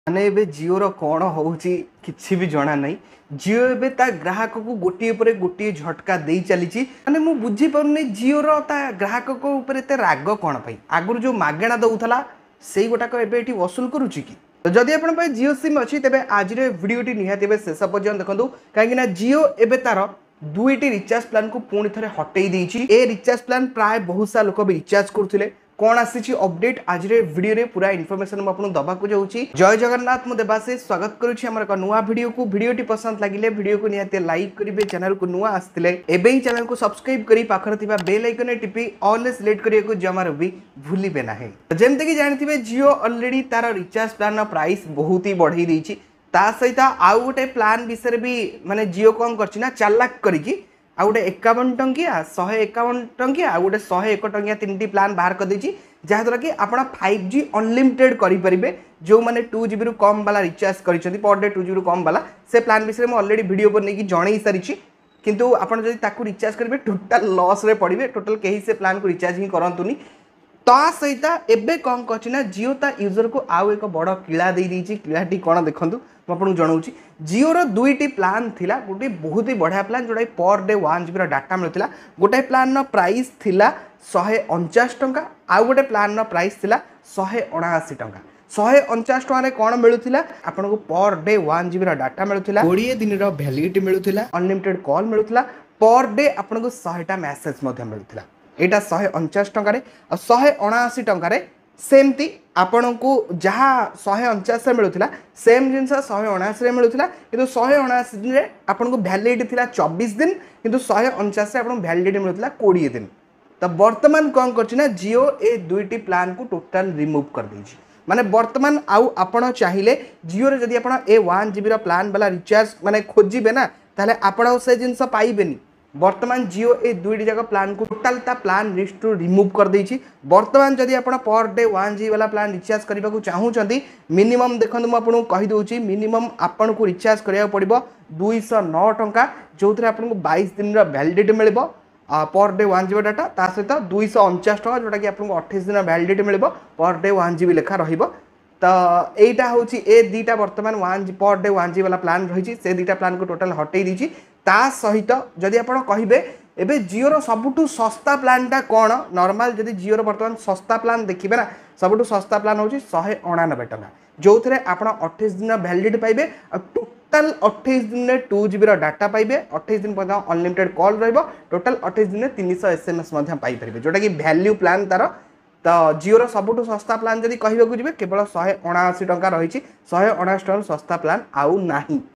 माने एबे जिओ रो कौन होउची किछि भी जणा नहीं। जिओ एबे ता ग्राहक को गोटे पर गोटे झटका दे चली माने मु बुझी परुनी जिओ रो ता ग्राहक को ऊपर एते राग कौन पई आगुर जो मागेणा दउथला सेई गोटाक एबे एठी वसूल करूची कि। तो जदि आपण पे जिओ सिम अछि तेबे आज रे वीडियोटी निहाती एबे शेष पर्यंत देखंतु काहे ना जिओ एबे तार दुईटी रिचार्ज प्लान को पुणी थे हटई देछि। ए रिचार्ज प्लान प्राय बहुत सा लोक भी रिचार्ज करथिले कौन आसी अपडेट आज वीडियो रे पूरा इनफॉरमेशन मुझे दबाक जाऊँगी। जय जगन्नाथ मुझे देवाशी स्वागत करुच्ची आम एक नुआ वीडियो को। वीडियोटी पसंद लगे वीडियो को निहाती लाइक करेंगे। चैनल को नुआ आसते एवं चैनल को सब्सक्राइब कर पाखर बेल आइकन टिपी ऑल सिलेक्ट करने जमार भी भूलिबे ना। जमती कि जानते जिओ अलरेडी तार रिचार्ज प्लान प्राइस बहुत ही बढ़ई देछि। ता सहित आउ गोटे प्लान विषय भी माने जिओ कौन करछि चालाक करिकी आ गोटे 51 टंकिया 151 टंकिया आ गोटे 101 टंकिया तीन प्लान बाहर कर देछि जहाँद्वारा कि आपड़ 5G अनलिमिटेड करेंगे। जो मैंने 2GB रु कम वाला रिचार्ज कर पर डे 2GB रु कम वाला से प्लान विषय में अलरेडी वीडियो बन जन सारी किंतु आपड़ जब रिचार्ज करेंगे टोटाल लॉस रे पड़े टोटाल कहीं से प्लान को रिचार्ज ही करतुनी। ता सहित एबे कौन करना जिओ ता यूजर को आउ एक बड़ किला दे देछि। किलाटी कौन देखु मुझे जनाऊँगी। जिओ रो दुईटी प्लान थिला गोटे बहुत ही बढ़िया प्लान जोटा पर डे 1GB डाटा मिलता। गोटे प्लान प्राइस थिला 149 टंका आउ गोटे प्लान प्राइस थिला 179 टंका। 149 टंका कौन मिलूला आपको पर डे 1GB डाटा मिलूला 20 दिन वैलिडिटी मिलूला अनलिमिटेड कॉल मिलूला पर डे आपको 100टा मेसेज मिलूला। यहाँ 149 टंकार 179 टंकार सेमती आपण को जहाँ 149 मिलूला सेम जिन 179 मिलूला कि 179 दिन में आपको वैलिडिटी थी 24 दिन कि 149 आपको वैलिडिटी मिलूला 20 दिन। तो बर्तमान कौन करना जिओ ए दुईटी प्लान को टोटाल रिमूव कर देछि। माने बर्तमान आउ आपण चाहिए जिओ रे जदि आपण ए 1GB प्लान वाला रिचार्ज माने खोजिबे ना ताले आपण से जिनस पाइबेनी। बर्तमान जिओ ए दुईटी जाक प्लान को टोटाल ता प्लान लिस्ट रिमूव कर देछि। बर्तमान जदि आपण पर डे 1GB वाला प्लान रिचार्ज करने को चाहूँगी मिनिमम देखो मुझे आपको कहीदे मिनिमम आपन को रिचार्ज करा पड़ो 209 टंका जो थे आपको 22 दिन वैलिडिटी मिल पर डे 1GB डाटा ता सहित 249 टंका जोटा कि आपको 28 दिन वैलिडिटी मिल पर डे 1GB लेखा रहिबो। तो यहीटा हूँ ए दुईटा बर्तमान पर डे 1GB वाला प्लान रही से दुईटा प्लान को टोटाल हटई देछि। ता सहित जदि आप कहे एबे जिओ सबुठू सस्ता प्लानटा कौन नॉर्मल जदि जिओ बर्तमान सस्ता प्लान देखिए ना सबुठू सस्ता प्लान हूँ 199 टंका जो थे आप 28 दिन वैलिडिटी पाइबे टोटाल 28 दिन में 2GB डाटा पाइबे 28 दिन पर्यटन अनलिमिटेड कॉल रहिबो टोटाल 28 दिन में 300 SMS पाइपर जोटा कि वैल्यू प्लान तार। तो जिओ सबुठू सस्ता प्लान जदि कहवाक जी केवल 179 टंका रही 179 टंका सस्ता प्लान आउ नहीं।